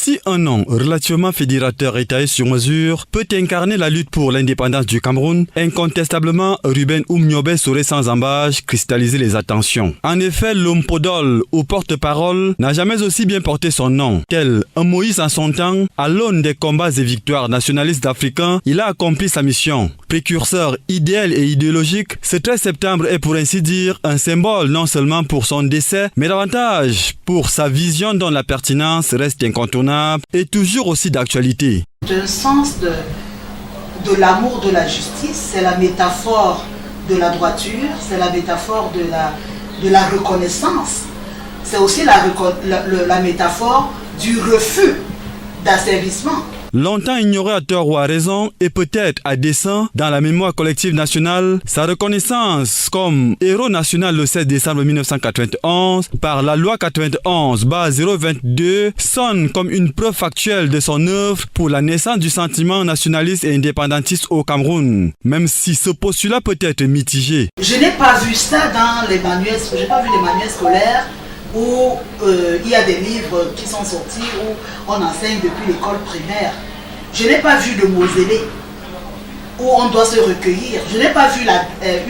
Si un nom relativement fédérateur et taillé sur mesure peut incarner la lutte pour l'indépendance du Cameroun, incontestablement, Ruben Oumniobé saurait sans embâche cristalliser les attentions. En effet, l'homme podole ou porte-parole n'a jamais aussi bien porté son nom. Tel un Moïse en son temps, à l'aune des combats et victoires nationalistes africains, il a accompli sa mission. Précurseur idéal et idéologique, ce 13 septembre est pour ainsi dire un symbole non seulement pour son décès, mais davantage pour sa vision dont la pertinence reste incontournable et toujours aussi d'actualité. Le sens de l'amour de la justice, c'est la métaphore de la droiture, c'est la métaphore de la reconnaissance, c'est aussi la métaphore du refus d'asservissement. Longtemps ignoré à tort ou à raison, et peut-être à dessein, dans la mémoire collective nationale, sa reconnaissance comme héros national le 16 décembre 1991 par la loi 91/022 sonne comme une preuve factuelle de son œuvre pour la naissance du sentiment nationaliste et indépendantiste au Cameroun, même si ce postulat peut être mitigé. Je n'ai pas vu ça dans les manuels, j'ai pas vu les manuels scolaires où il y a des livres qui sont sortis, où on enseigne depuis l'école primaire. Je n'ai pas vu le mausolée où on doit se recueillir. Je n'ai pas vu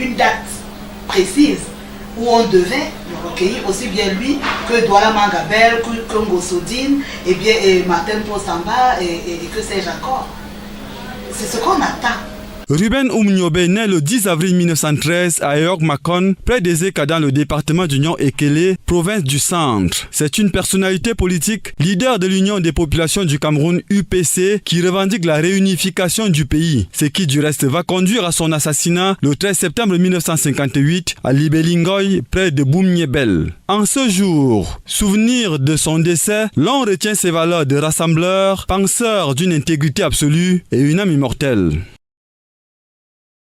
une date précise où on devait le recueillir, aussi bien lui que Douala Mangabel, que Ngosodine, et Martin Posamba et que sais-je encore. C'est ce qu'on attend. Ruben Oumniobé naît le 10 avril 1913 à Eog-Makon, près des Eka dans le département d'Union Ekele, province du Centre. C'est une personnalité politique, leader de l'Union des populations du Cameroun UPC, qui revendique la réunification du pays, ce qui du reste va conduire à son assassinat le 13 septembre 1958 à Libelingoy, près de Boumniebel. En ce jour, souvenir de son décès, l'on retient ses valeurs de rassembleur, penseur d'une intégrité absolue et une âme immortelle.